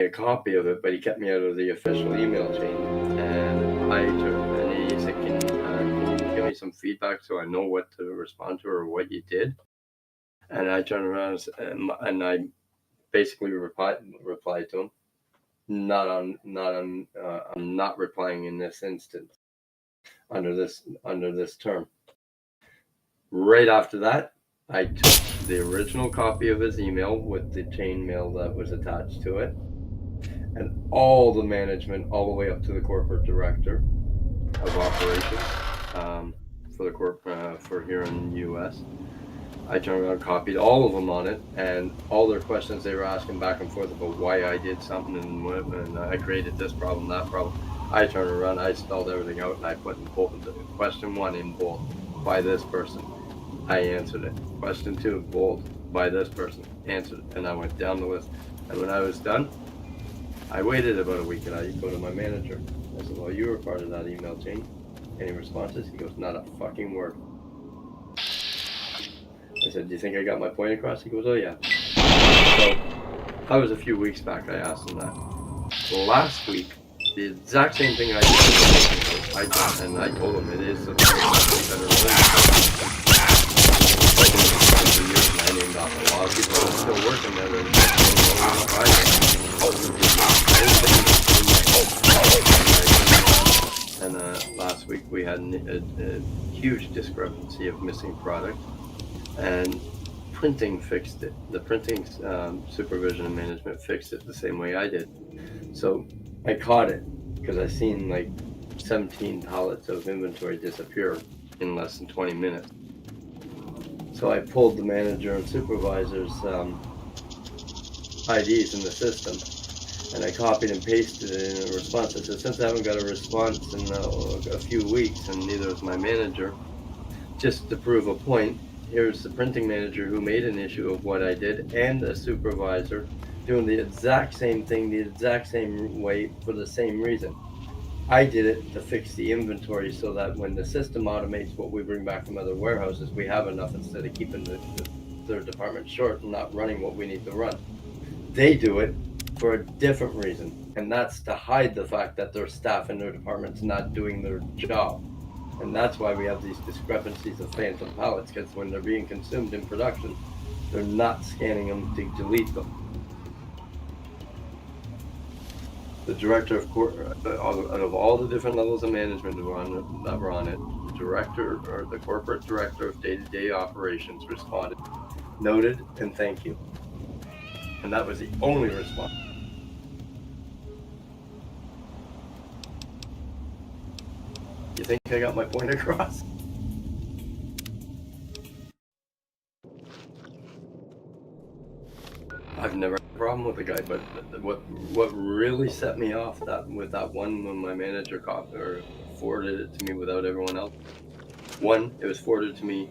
a copy of it, but he kept me out of the official email chain. And he said, can you give me some feedback so I know what to respond to or what you did? And I turned around and I basically replied to him, I'm not replying in this instance under this term. Right after that, I took the original copy of his email with the chain mail that was attached to it, and all the management, all the way up to the corporate director of operations for here in the U.S. I turned around, copied all of them on it, and all their questions they were asking back and forth about why I did something and I created this problem, that problem. I turned around, I spelled everything out, and I put in bold, question 1 in bold, by this person. I answered it. Question 2, bold, by this person. Answered it. And I went down the list. And when I was done, I waited about a week and I go to my manager. I said, well, you were part of that email chain. Any responses? He goes, not a fucking word. I said, do you think I got my point across? He goes, oh yeah. So that was a few weeks back I asked him that. Last week, the exact same thing I did, and I told him it is a better I named off a lot of people that are still working there. And last week we had a huge discrepancy of missing product, and printing fixed it. The printing supervision and management fixed it the same way I did. So I caught it because I seen like 17 pallets of inventory disappear in less than 20 minutes. So I pulled the manager and supervisor's IDs in the system, and I copied and pasted it in a response. I said, since I haven't got a response in a few weeks, and neither is my manager, just to prove a point, here's the printing manager who made an issue of what I did, and a supervisor doing the exact same thing, the exact same way, for the same reason. I did it to fix the inventory so that when the system automates what we bring back from other warehouses, we have enough instead of keeping their department short and not running what we need to run. They do it for a different reason, and that's to hide the fact that their staff in their department's not doing their job. And that's why we have these discrepancies of phantom pallets, because when they're being consumed in production, they're not scanning them to delete them. The director out of all the different levels of management that were on it, the director or the corporate director of day-to-day operations responded, noted, and thank you. And that was the only response. You think I got my point across? I've never had a problem with the guy, but what really set me off with that one when my manager forwarded it to me without everyone else. One, it was forwarded to me,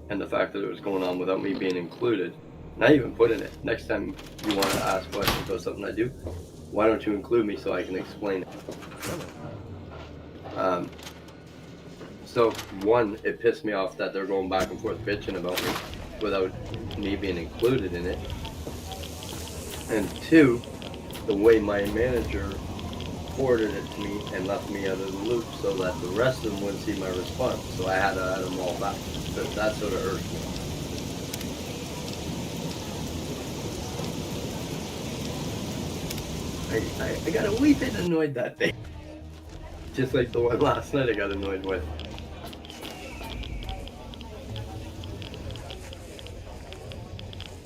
and the fact that it was going on without me being included. And I even put in it, next time you want to ask questions about something I do, why don't you include me so I can explain it? So one, it pissed me off that they're going back and forth bitching about me without me being included in it. And two, the way my manager forwarded it to me and left me out of the loop so that the rest of them wouldn't see my response. So I had to add them all back. But that sort of irked me. I got a wee bit annoyed that day. Just like the one last night I got annoyed with.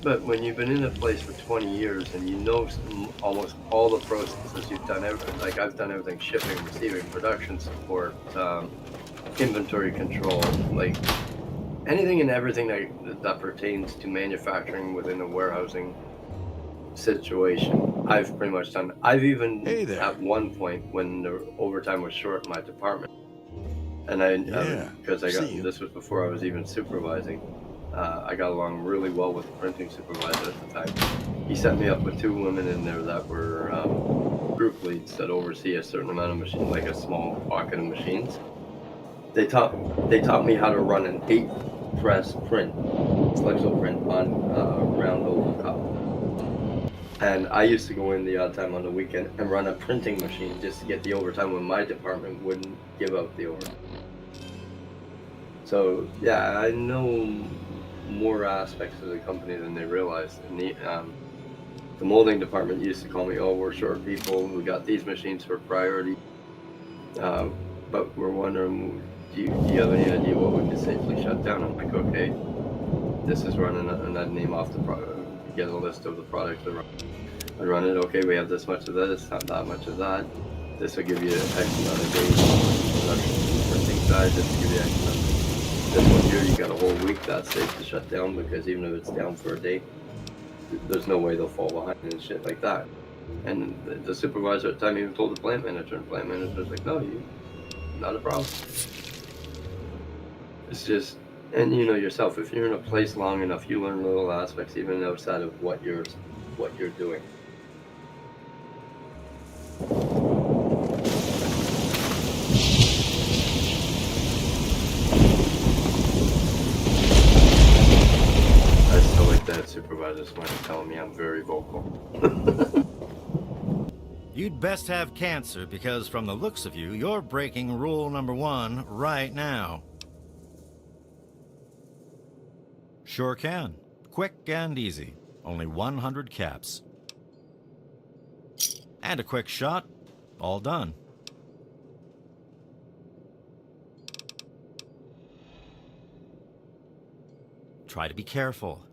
But when you've been in a place for 20 years and you know almost all the processes, you've done everything. Like I've done everything: shipping, receiving, production support, inventory control, like anything and everything that pertains to manufacturing within a warehousing situation, I've pretty much done. I've even at one point when the overtime was short in my department, and because this was before I was even supervising. I got along really well with the printing supervisor at the time. He set me up with two women in there that were group leads that oversee a certain amount of machines, like a small pocket of machines. They taught me how to run an 8-press print, flexo print on round oval cup. And I used to go in the odd time on the weekend and run a printing machine just to get the overtime when my department wouldn't give out the overtime. So yeah, I know more aspects of the company than they realize. And the molding department used to call me, "Oh, we're short people. We got these machines for priority, uh, but we're wondering, do you have any idea what we could safely shut down?" I'm like, "Okay, this is running," and I'd name off the product, get a list of the products that run. I run it. Okay, we have this much of this, not that much of that. This will give you X amount of days production printing side. This will give you X amount. This one here, you got a whole week that's safe to shut down, because even if it's down for a day, there's no way they'll fall behind and shit like that. And the supervisor at the time even told the plant manager, and the plant manager's like, "No, not a problem." It's just, and you know yourself, if you're in a place long enough, you learn little aspects even outside of what you're doing. I still like that supervisor's mind telling me I'm very vocal. You'd best have cancer, because from the looks of you, you're breaking rule number 1 right now. Sure can. Quick and easy. Only 100 caps. And a quick shot. All done. Try to be careful.